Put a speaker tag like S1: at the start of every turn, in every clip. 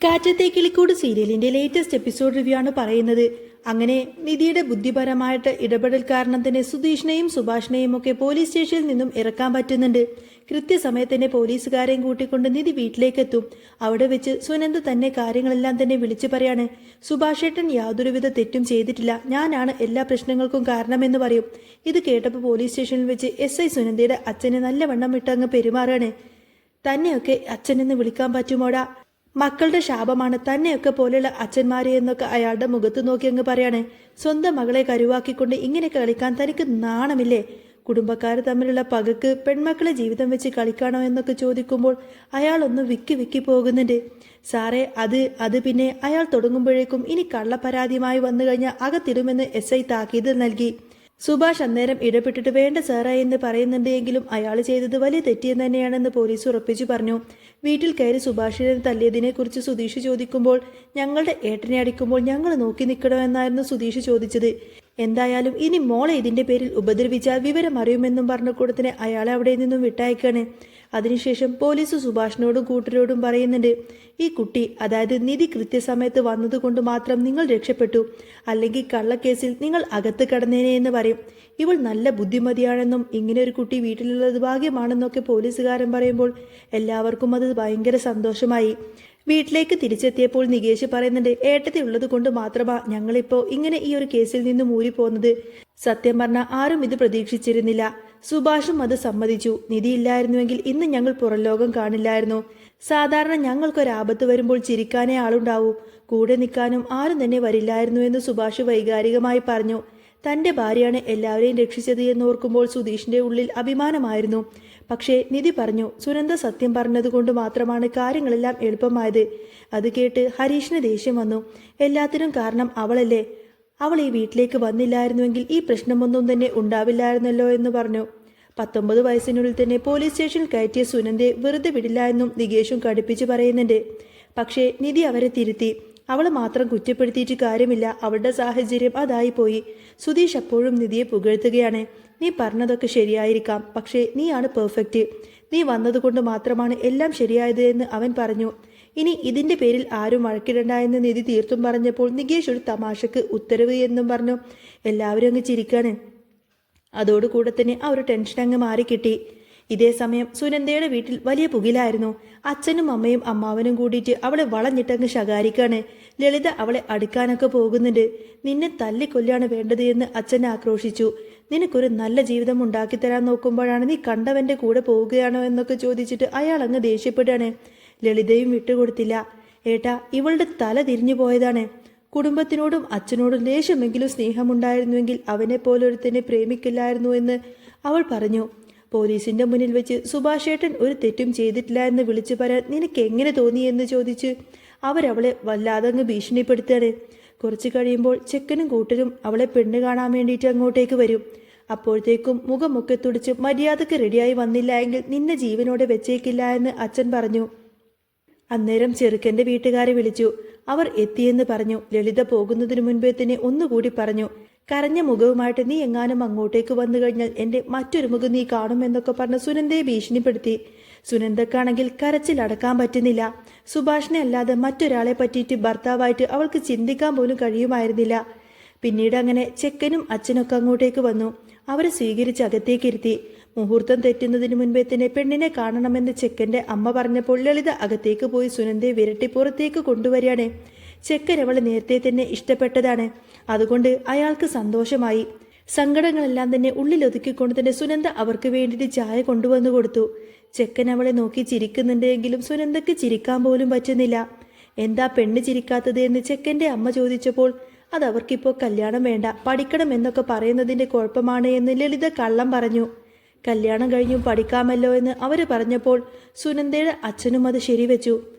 S1: കാറ്റത്തെ കിളിക്കൂട് സീരിയലിന്റെ latest episode review ആണ് പറയുന്നത്. അങ്ങനെ നിധിയുടെ ബുദ്ധിപരമായിട്ട് ഇടപെടൽ കാരണം തന്നെ സുധീഷിനെയും സുഭാഷിനെയും ഒക്കെ പോലീസ് സ്റ്റേഷനിൽ നിന്നും ഇറക്കാൻ പറ്റുന്നുണ്ട്. കൃത്യസമയത്ത് പോലീസുകാരെയും കൂട്ടിക്കൊണ്ട് നിധി വീട്ടിലേക്കെത്തും. അവിടെ വെച്ച് സുനന്ദ തന്നെ കാര്യങ്ങളെല്ലാം തന്നെ വിളിച്ചു പറയാണ്. സുഭാഷേട്ടൻ യാതൊരുവിധ തെറ്റും ചെയ്തിട്ടില്ല, ഞാനാണ് എല്ലാ പ്രശ്നങ്ങൾക്കും കാരണമെന്ന് പറയും. ഇത് കേട്ടപ്പോൾ പോലീസ് സ്റ്റേഷനിൽ വെച്ച് SI സുനന്ദയുടെ അച്ഛനെ നല്ലവണ്ണം വിട്ടങ്ങ് പെരുമാറാണ്. തന്നെയൊക്കെ അച്ഛനെന്ന് വിളിക്കാൻ പറ്റുമോടാ? മക്കളുടെ ശാപമാണ് തന്നെയൊക്കെ പോലെയുള്ള അച്ഛന്മാരെ എന്നൊക്കെ അയാളുടെ മുഖത്ത് നോക്കി അങ്ങ് പറയാണ്. സ്വന്തം മകളെ കരുവാക്കിക്കൊണ്ട് ഇങ്ങനെ കളിക്കാൻ തനിക്ക് നാണമില്ലേ? കുടുംബക്കാർ തമ്മിലുള്ള പകക്ക് പെൺമക്കളെ ജീവിതം വെച്ച് കളിക്കാണോ എന്നൊക്കെ ചോദിക്കുമ്പോൾ അയാളൊന്ന് വിക്കി പോകുന്നുണ്ട്. സാറേ അത് പിന്നെ അയാൾ തുടങ്ങുമ്പോഴേക്കും ഇനി കള്ളപ്പരാതിയുമായി വന്നു കഴിഞ്ഞാൽ അകത്തിടുമെന്ന് SI താക്കീത് നൽകി. സുഭാഷ് അന്നേരം ഇടപെട്ടിട്ട് വേണ്ട സാറേ എന്ന് പറയുന്നുണ്ട്. എങ്കിലും അയാൾ ചെയ്തത് വലിയ തെറ്റിയെന്ന് തന്നെയാണെന്ന് പോലീസ് ഉറപ്പിച്ചു പറഞ്ഞു. വീട്ടിൽ കയറി സുഭാഷിനെ തല്ലിയതിനെക്കുറിച്ച് സുധീഷ് ചോദിക്കുമ്പോൾ ഞങ്ങളുടെ ഏട്ടനെ അടിക്കുമ്പോൾ ഞങ്ങൾ നോക്കി നിൽക്കണമെന്നായിരുന്നു സുധീഷ് ചോദിച്ചത്. എന്തായാലും ഇനി മോളെ ഇതിന്റെ പേരിൽ ഉപദ്രവിച്ചാൽ വിവരം അറിയുമെന്നും പറഞ്ഞ കൂടത്തിന് അയാളെ അവിടെ നിന്നും വിട്ടയക്കാണ്. അതിനുശേഷം പോലീസ് സുഭാഷിനോടും കൂട്ടരോടും പറയുന്നുണ്ട്, ഈ കുട്ടി അതായത് നിധി കൃത്യസമയത്ത് വന്നതുകൊണ്ട് മാത്രം നിങ്ങൾ രക്ഷപ്പെട്ടു, അല്ലെങ്കിൽ കള്ളക്കേസിൽ നിങ്ങൾ അകത്ത് കടന്നേനെ എന്ന് പറയും. ഇവൾ നല്ല ബുദ്ധിമതിയാണെന്നും ഇങ്ങനെ ഒരു കുട്ടി വീട്ടിലുള്ളത് ഭാഗ്യമാണെന്നൊക്കെ പോലീസുകാരൻ പറയുമ്പോൾ എല്ലാവർക്കും അത് ഭയങ്കര സന്തോഷമായി. വീട്ടിലേക്ക് തിരിച്ചെത്തിയപ്പോൾ നികേഷ് പറയുന്നുണ്ട്, ഏട്ടത്തി ഉള്ളത് കൊണ്ട് മാത്രമാ ഞങ്ങളിപ്പോൾ ഇങ്ങനെ ഈ ഒരു കേസിൽ നിന്ന് മൂരിപ്പോകുന്നത്. സത്യം പറഞ്ഞാൽ ആരും ഇത് പ്രതീക്ഷിച്ചിരുന്നില്ല. സുഭാഷും അത് സമ്മതിച്ചു. നിധി ഇല്ലായിരുന്നുവെങ്കിൽ ഇന്ന് ഞങ്ങൾ പുറംലോകം കാണില്ലായിരുന്നു. സാധാരണ ഞങ്ങൾക്കൊരാപത്ത് വരുമ്പോൾ ചിരിക്കാനേ ആളുണ്ടാവൂ, കൂടെ നിൽക്കാനും ആരും തന്നെ വരില്ലായിരുന്നു എന്ന് സുഭാഷ് വൈകാരികമായി പറഞ്ഞു. തന്റെ ഭാര്യയാണ് എല്ലാവരെയും രക്ഷിച്ചത് എന്നോർക്കുമ്പോൾ സുധീഷിന്റെ ഉള്ളിൽ അഭിമാനമായിരുന്നു. പക്ഷേ നിധി പറഞ്ഞു, സുനന്ദ സത്യം പറഞ്ഞതുകൊണ്ട് മാത്രമാണ് കാര്യങ്ങളെല്ലാം എളുപ്പമായത്. അത് കേട്ട് ഹരീഷിന് ദേഷ്യം വന്നു. എല്ലാത്തിനും കാരണം അവളല്ലേ? അവൾ ഈ വീട്ടിലേക്ക് വന്നില്ലായിരുന്നുവെങ്കിൽ ഈ പ്രശ്നമൊന്നും തന്നെ ഉണ്ടാവില്ലായിരുന്നല്ലോ എന്ന് പറഞ്ഞു. 19 വയസ്സിനുള്ളിൽ തന്നെ പോലീസ് സ്റ്റേഷനിൽ കയറ്റിയ സുനന്ദയെ വെറുതെ വിടില്ല എന്നും നികേഷും കടുപ്പിച്ച് പറയുന്നുണ്ട്. പക്ഷേ നിധി അവരെ തിരുത്തി. അവളെ മാത്രം കുറ്റപ്പെടുത്തിയിട്ട് കാര്യമില്ല, അവളുടെ സാഹചര്യം അതായി പോയി. സുധീഷ് അപ്പോഴും നിധിയെ പുകഴ്ത്തുകയാണ്. നീ പറഞ്ഞതൊക്കെ ശരിയായിരിക്കാം, പക്ഷേ നീയാണ് പെർഫെക്റ്റ്. നീ വന്നതുകൊണ്ട് മാത്രമാണ് എല്ലാം ശരിയായത് എന്ന് അവൻ പറഞ്ഞു. ഇനി ഇതിന്റെ പേരിൽ ആരും വഴക്കിടണ്ട എന്ന് നിധി തീർത്തും പറഞ്ഞപ്പോൾ നികേഷ് ഒരു തമാശക്ക് ഉത്തരവ് എന്നും പറഞ്ഞു. എല്ലാവരും അങ്ങ് ചിരിക്കാണ്. അതോടുകൂടെ തന്നെ ആ ഒരു ടെൻഷൻ അങ്ങ് മാറിക്കിട്ടി. ഇതേ സമയം സുനന്ദയുടെ വീട്ടിൽ വലിയ പുകിലായിരുന്നു. അച്ഛനും അമ്മയും അമ്മാവനും കൂടിയിട്ട് അവളെ വളഞ്ഞിട്ടങ്ങ് ശകാരിക്കാണ്. ലളിത അവളെ അടുക്കാനൊക്കെ പോകുന്നുണ്ട്. നിന്നെ തല്ലിക്കൊല്ലാണ് വേണ്ടത് എന്ന് അച്ഛൻ ആക്രോശിച്ചു. നിനക്കൊരു നല്ല ജീവിതം ഉണ്ടാക്കിത്തരാൻ നോക്കുമ്പോഴാണ് നീ കണ്ടവന്റെ കൂടെ പോവുകയാണോ എന്നൊക്കെ ചോദിച്ചിട്ട് അയാൾ അങ്ങ് ദേഷ്യപ്പെടുകയാണ്. ലളിതയും വിട്ടുകൊടുത്തില്ല. ഏട്ടാ, ഇവളുടെ തല തിരിഞ്ഞു പോയതാണ്. കുടുംബത്തിനോടും അച്ഛനോടും ലേശമെങ്കിലും സ്നേഹമുണ്ടായിരുന്നുവെങ്കിൽ അവനെ പോലൊരുത്തനെ പ്രേമിക്കില്ലായിരുന്നു എന്ന് അവൾ പറഞ്ഞു. പോലീസിന്റെ മുന്നിൽ വെച്ച് സുഭാഷേട്ടൻ ഒരു തെറ്റും ചെയ്തിട്ടില്ല എന്ന് വിളിച്ചു പറയാൻ നിനക്ക് എങ്ങനെ തോന്നി എന്ന് ചോദിച്ച് അവരവളെ വല്ലാതങ്ങ് ഭീഷണിപ്പെടുത്താണ്. കുറച്ചു കഴിയുമ്പോൾ ചെക്കനും കൂട്ടരും അവളെ പെണ്ണ് കാണാൻ വേണ്ടിയിട്ട് അങ്ങോട്ടേക്ക് വരും. അപ്പോഴത്തേക്കും മുഖമൊക്കെ തുടിച്ച് മര്യാദക്ക് റെഡിയായി വന്നില്ല എങ്കിൽ നിന്നെ ജീവനോടെ വെച്ചേക്കില്ല എന്ന് അച്ഛൻ പറഞ്ഞു. അന്നേരം ചെറുക്കന്റെ വീട്ടുകാരെ വിളിച്ചു. അവർ എത്തിയെന്ന് പറഞ്ഞു. ലളിത പോകുന്നതിനു മുൻപേ തന്നെ ഒന്നുകൂടി പറഞ്ഞു, കരഞ്ഞ മുഖവുമായിട്ട് നീ എങ്ങാനും അങ്ങോട്ടേക്ക് വന്നു കഴിഞ്ഞാൽ എന്റെ മറ്റൊരു മുഖം നീ കാണുമെന്നൊക്കെ പറഞ്ഞ് സുനന്ദയെ ഭീഷണിപ്പെടുത്തി. സുനന്ദക്കാണെങ്കിൽ കരച്ചിലടക്കാൻ പറ്റുന്നില്ല. സുഭാഷിനെ അല്ലാതെ മറ്റൊരാളെ പറ്റിയിട്ട് ഭർത്താവായിട്ട് അവൾക്ക് ചിന്തിക്കാൻ പോലും കഴിയുമായിരുന്നില്ല. പിന്നീട് അങ്ങനെ ചെക്കനും അച്ഛനൊക്കെ അങ്ങോട്ടേക്ക് വന്നു. അവരെ സ്വീകരിച്ച് അകത്തേക്കിരുത്തി. മുഹൂർത്തം തെറ്റുന്നതിന് മുൻപേ തന്നെ പെണ്ണിനെ കാണണമെന്ന് ചെക്കന്റെ അമ്മ പറഞ്ഞപ്പോൾ ലളിത അകത്തേക്ക് പോയി സുനന്ദയെ വിരട്ടി പുറത്തേക്ക് കൊണ്ടുവരികയാണ്. ചെക്കൻ അവളെ നേരത്തെ തന്നെ ഇഷ്ടപ്പെട്ടതാണ്. അതുകൊണ്ട് അയാൾക്ക് സന്തോഷമായി. സങ്കടങ്ങളെല്ലാം തന്നെ ഉള്ളിലൊതുക്കിക്കൊണ്ട് തന്നെ സുനന്ദ അവർക്ക് വേണ്ടിയിട്ട് ചായ കൊണ്ടുവന്നു കൊടുത്തു. ചെക്കൻ അവളെ നോക്കി ചിരിക്കുന്നുണ്ട് എങ്കിലും സുനന്ദക്ക് ചിരിക്കാൻ പോലും പറ്റുന്നില്ല. എന്താ പെണ്ണ് ചിരിക്കാത്തത് എന്ന് ചെക്കന്റെ അമ്മ ചോദിച്ചപ്പോൾ അത് അവർക്കിപ്പോൾ കല്യാണം വേണ്ട, പഠിക്കണം എന്നൊക്കെ പറയുന്നതിന്റെ കുഴപ്പമാണ് എന്ന് ലളിത കള്ളം പറഞ്ഞു. കല്യാണം കഴിഞ്ഞും പഠിക്കാമല്ലോ എന്ന് അവര് പറഞ്ഞപ്പോൾ സുനന്ദയുടെ അച്ഛനും അത് ശരിവെച്ചു.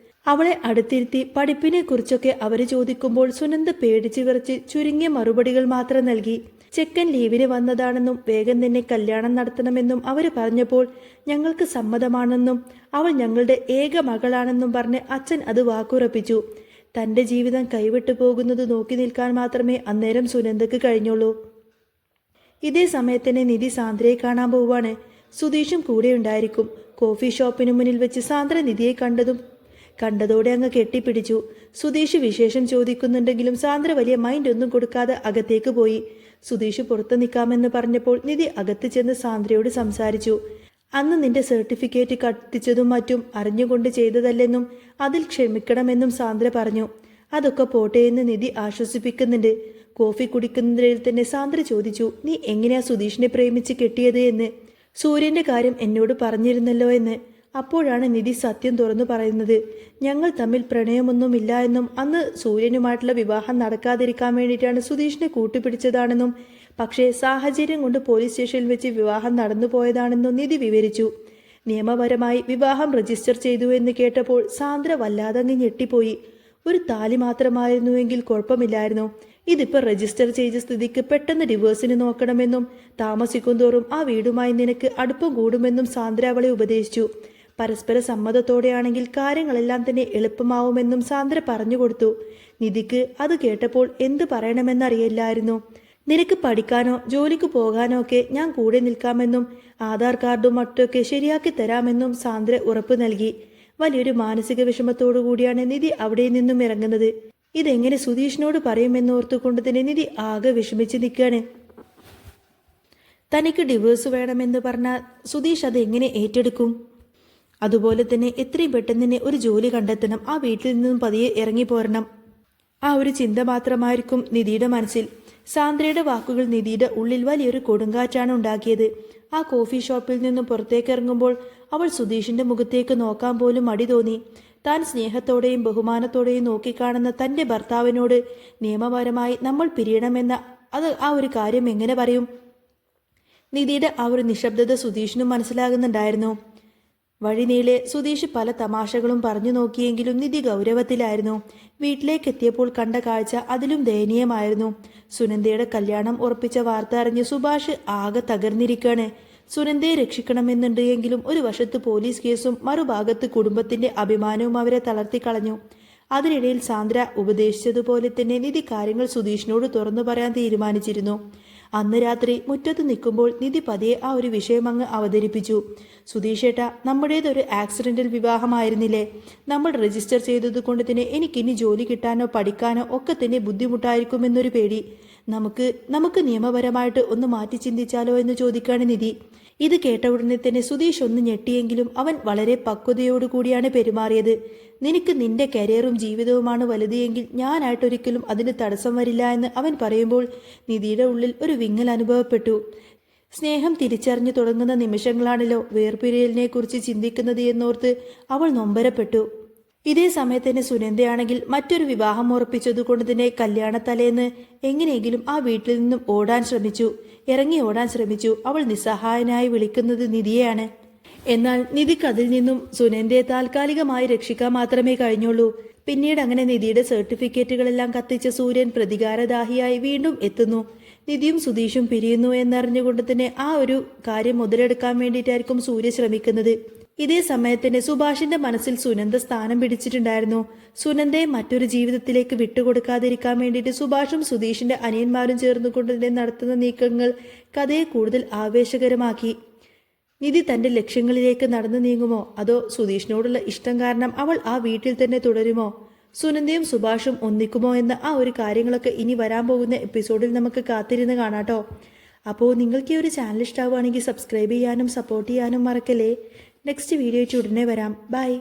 S1: അവളെ അടുത്തിരുത്തി പഠിപ്പിനെ കുറിച്ചൊക്കെ അവര് ചോദിക്കുമ്പോൾ സുനന്ദ പേടിച്ചു വിറച്ച് ചുരുങ്ങിയ മറുപടികൾ മാത്രം നൽകി. ചെക്കൻ ലീവിന് വന്നതാണെന്നും വേഗം തന്നെ കല്യാണം നടത്തണമെന്നും അവര് പറഞ്ഞപ്പോൾ ഞങ്ങൾക്ക് സമ്മതമാണെന്നും അവൾ ഞങ്ങളുടെ ഏക മകളാണെന്നും പറഞ്ഞ് അച്ഛൻ അത് വാക്കുറപ്പിച്ചു. തന്റെ ജീവിതം കൈവിട്ടു പോകുന്നത് നോക്കി നിൽക്കാൻ മാത്രമേ അന്നേരം സുനന്ദക്ക് കഴിഞ്ഞുള്ളൂ. ഇതേ സമയത്തന്നെ നിധി സാന്ദ്രയെ കാണാൻ പോവാണ്. സുധീഷും കൂടെ ഉണ്ടായിരിക്കും. കോഫി ഷോപ്പിന് മുന്നിൽ വെച്ച് സാന്ദ്ര നിധിയെ കണ്ടതും കണ്ടതോടെ അങ്ങ് കെട്ടിപ്പിടിച്ചു. സുധീഷ് വിശേഷം ചോദിക്കുന്നുണ്ടെങ്കിലും സാന്ദ്ര വലിയ മൈൻഡ് ഒന്നും കൊടുക്കാതെ അകത്തേക്ക് പോയി. സുധീഷ് പുറത്തു നിൽക്കാമെന്ന് പറഞ്ഞപ്പോൾ നിധി അകത്ത് ചെന്ന് സാന്ദ്രയോട് സംസാരിച്ചു. അന്ന് നിന്റെ സർട്ടിഫിക്കറ്റ് കത്തിച്ചതും മറ്റും അറിഞ്ഞുകൊണ്ട് ചെയ്തതല്ലെന്നും അതിൽ ക്ഷമിക്കണമെന്നും സാന്ദ്ര പറഞ്ഞു. അതൊക്കെ പോട്ടെ എന്ന് നിധി ആശ്വസിപ്പിക്കുന്നുണ്ട്. കോഫി കുടിക്കുന്നതിൽ തന്നെ സാന്ദ്ര ചോദിച്ചു, നീ എങ്ങനെയാ സുധീഷിനെ പ്രേമിച്ച് കെട്ടിയത് എന്ന്. സൂര്യന്റെ കാര്യം എന്നോട് പറഞ്ഞിരുന്നല്ലോ എന്ന്. അപ്പോഴാണ് നിധി സത്യം തുറന്നു പറയുന്നത്. ഞങ്ങൾ തമ്മിൽ പ്രണയമൊന്നുമില്ല എന്നും അന്ന് സൂര്യനുമായിട്ടുള്ള വിവാഹം നടക്കാതിരിക്കാൻ വേണ്ടിയിട്ടാണ് സുധീഷിനെ കൂട്ടുപിടിച്ചതാണെന്നും പക്ഷേ സാഹചര്യം കൊണ്ട് പോലീസ് സ്റ്റേഷനിൽ വെച്ച് വിവാഹം നടന്നു പോയതാണെന്നും നിധി വിവരിച്ചു. നിയമപരമായി വിവാഹം രജിസ്റ്റർ ചെയ്തു എന്ന് കേട്ടപ്പോൾ സാന്ദ്ര വല്ലാതങ്ങ് ഞെട്ടിപ്പോയി. ഒരു താലി മാത്രമായിരുന്നുവെങ്കിൽ കുഴപ്പമില്ലായിരുന്നു. ഇതിപ്പോൾ രജിസ്റ്റർ ചെയ്ത സ്ഥിതിക്ക് പെട്ടെന്ന് ഡിവോഴ്സിന് നോക്കണമെന്നും താമസിക്കും തോറും ആ വീടുമായി നിനക്ക് അടുപ്പം കൂടുമെന്നും സാന്ദ്ര അവളെ ഉപദേശിച്ചു. പരസ്പര സമ്മതത്തോടെയാണെങ്കിൽ കാര്യങ്ങളെല്ലാം തന്നെ എളുപ്പമാവുമെന്നും സാന്ദ്ര പറഞ്ഞു കൊടുത്തു. നിധിക്ക് അത് കേട്ടപ്പോൾ എന്ത് പറയണമെന്നറിയില്ലായിരുന്നു. നിനക്ക് പഠിക്കാനോ ജോലിക്ക് പോകാനോ ഒക്കെ ഞാൻ കൂടെ നിൽക്കാമെന്നും ആധാർ കാർഡും മറ്റൊക്കെ ശരിയാക്കി തരാമെന്നും സാന്ദ്ര ഉറപ്പ് നൽകി. വലിയൊരു മാനസിക വിഷമത്തോടു കൂടിയാണ് നിധി അവിടെ നിന്നും ഇറങ്ങുന്നത്. ഇതെങ്ങനെ സുധീഷിനോട് പറയുമെന്നോർത്തുകൊണ്ട് തന്നെ നിധി ആകെ വിഷമിച്ച് നിൽക്കുകയാണ്. തനിക്ക് ഡിവോഴ്സ് വേണമെന്ന് പറഞ്ഞാൽ സുധീഷ് അത് എങ്ങനെ ഏറ്റെടുക്കും? അതുപോലെ തന്നെ എത്രയും പെട്ടെന്ന് തന്നെ ഒരു ജോലി കണ്ടെത്തണം, ആ വീട്ടിൽ നിന്നും പതിയെ ഇറങ്ങിപ്പോരണം. ആ ഒരു ചിന്ത മാത്രമായിരിക്കും നിധിയുടെ മനസ്സിൽ. സാന്ദ്രയുടെ വാക്കുകൾ നിധിയുടെ ഉള്ളിൽ വലിയൊരു കൊടുങ്കാറ്റാണ് ഉണ്ടാക്കിയത്. ആ കോഫി ഷോപ്പിൽ നിന്നും പുറത്തേക്ക് ഇറങ്ങുമ്പോൾ അവൾ സുധീഷിന്റെ മുഖത്തേക്ക് നോക്കാൻ പോലും മടി തോന്നി. താൻ സ്നേഹത്തോടെയും ബഹുമാനത്തോടെയും നോക്കിക്കാണുന്ന തൻ്റെ ഭർത്താവിനോട് നിയമപരമായി നമ്മൾ പിരിയണമെന്ന ആ ഒരു കാര്യം എങ്ങനെ പറയും? നിധിയുടെ ആ ഒരു നിശബ്ദത സുധീഷിനും മനസ്സിലാകുന്നുണ്ടായിരുന്നു. വഴിനീളെ സുധീഷ് പല തമാശകളും പറഞ്ഞു നോക്കിയെങ്കിലും നിധി ഗൗരവത്തിലായിരുന്നു. വീട്ടിലേക്ക് എത്തിയപ്പോൾ കണ്ട കാഴ്ച അതിലും ദയനീയമായിരുന്നു. സുനന്ദയുടെ കല്യാണം ഉറപ്പിച്ച വാർത്ത അറിഞ്ഞ് സുഭാഷ് ആകെ തകർന്നിരിക്കുകയാണ്. സുനന്ദയെ രക്ഷിക്കണമെന്നുണ്ട് എങ്കിലും ഒരു വശത്ത് പോലീസ് കേസും മറുഭാഗത്ത് കുടുംബത്തിന്റെ അഭിമാനവും അവരെ തളർത്തിക്കളഞ്ഞു. അതിനിടയിൽ സാന്ദ്ര ഉപദേശിച്ചതുപോലെ തന്നെ നിധി കാര്യങ്ങൾ സുധീഷിനോട് തുറന്നു പറയാൻ തീരുമാനിച്ചിരുന്നു. അന്ന് രാത്രി മുറ്റത്ത് നിൽക്കുമ്പോൾ നിധി പതിയെ ആ ഒരു വിഷയം അങ്ങ് അവതരിപ്പിച്ചു. സുധീഷേട്ടാ, നമ്മുടേതൊരു ആക്സിഡന്റൽ വിവാഹമായിരുന്നില്ലേ? നമ്മൾ രജിസ്റ്റർ ചെയ്തത് കൊണ്ട് തന്നെ എനിക്കിനി ജോലി കിട്ടാനോ പഠിക്കാനോ ഒക്കെ തന്നെ ബുദ്ധിമുട്ടായിരിക്കുമെന്നൊരു പേടി. നമുക്ക് നിയമപരമായിട്ട് ഒന്ന് മാറ്റി ചിന്തിച്ചാലോ എന്ന് ചോദിക്കാണ് നിധി. ഇത് കേട്ട ഉടനെ തന്നെ സുധീഷ് ഒന്ന് ഞെട്ടിയെങ്കിലും അവൻ വളരെ പക്വതയോടുകൂടിയാണ് പെരുമാറിയത്. നിനക്ക് നിന്റെ കരിയറും ജീവിതവുമാണ് വലുത് എങ്കിൽ ഞാനായിട്ടൊരിക്കലും അതിന് തടസ്സം വരില്ല എന്ന് അവൻ പറയുമ്പോൾ നിധിയുടെ ഉള്ളിൽ ഒരു വിങ്ങൽ അനുഭവപ്പെട്ടു. സ്നേഹം തിരിച്ചറിഞ്ഞു തുടങ്ങുന്ന നിമിഷങ്ങളാണല്ലോ വേർപിരിയലിനെ കുറിച്ച് ചിന്തിക്കുന്നത് എന്നോർത്ത് അവൾ നൊമ്പരപ്പെട്ടു. ഇതേ സമയത്ത് തന്നെ സുനന്ദയാണെങ്കിൽ മറ്റൊരു വിവാഹം ഉറപ്പിച്ചതുകൊണ്ട് തന്നെ കല്യാണത്തലേന്ന് എങ്ങനെയെങ്കിലും ആ വീട്ടിൽ നിന്നും ഇറങ്ങി ഓടാൻ ശ്രമിച്ചു. അവൾ നിസ്സഹായനായി വിളിക്കുന്നത് നിധിയെയാണ്. എന്നാൽ നിധിക്ക് അതിൽ നിന്നും സുനന്ദയെ താൽക്കാലികമായി രക്ഷിക്കാൻ മാത്രമേ കഴിഞ്ഞുള്ളൂ. പിന്നീട് അങ്ങനെ നിധിയുടെ സർട്ടിഫിക്കറ്റുകളെല്ലാം കത്തിച്ച സൂര്യൻ പ്രതികാരദാഹിയായി വീണ്ടും എത്തുന്നു. നിധിയും സുധീഷും പിരിയുന്നു എന്നറിഞ്ഞുകൊണ്ട് തന്നെ ആ ഒരു കാര്യം മുതലെടുക്കാൻ വേണ്ടിയിട്ടായിരിക്കും സൂര്യ ശ്രമിക്കുന്നത്. ഇതേ സമയത്തിന് സുഭാഷിന്റെ മനസ്സിൽ സുനന്ദ സ്ഥാനം പിടിച്ചിട്ടുണ്ടായിരുന്നു. സുനന്ദയെ മറ്റൊരു ജീവിതത്തിലേക്ക് വിട്ടുകൊടുക്കാതിരിക്കാൻ വേണ്ടിയിട്ട് സുഭാഷും സുധീഷിന്റെ അനിയന്മാരും ചേർന്നുകൊണ്ട് തന്നെ നടത്തുന്ന നീക്കങ്ങൾ കഥയെ കൂടുതൽ ആവേശകരമാക്കി. നിധി തന്റെ ലക്ഷ്യങ്ങളിലേക്ക് നടന്നു നീങ്ങുമോ, അതോ സുധീഷിനോടുള്ള ഇഷ്ടം കാരണം അവൾ ആ വീട്ടിൽ തന്നെ തുടരുമോ? സുനന്ദയും സുഭാഷും ഒന്നിക്കുമോ എന്ന ആ ഒരു കാര്യങ്ങളൊക്കെ ഇനി വരാൻ പോകുന്ന എപ്പിസോഡിൽ നമുക്ക് കാത്തിരുന്ന് കാണാട്ടോ. അപ്പോൾ നിങ്ങൾക്ക് ഈ ഒരു ചാനൽ ഇഷ്ടമാവുകയാണെങ്കിൽ സബ്സ്ക്രൈബ് ചെയ്യാനും സപ്പോർട്ട് ചെയ്യാനും മറക്കല്ലേ. നെക്സ്റ്റ് വീഡിയോ ഉടനെ വരാം. ബൈ.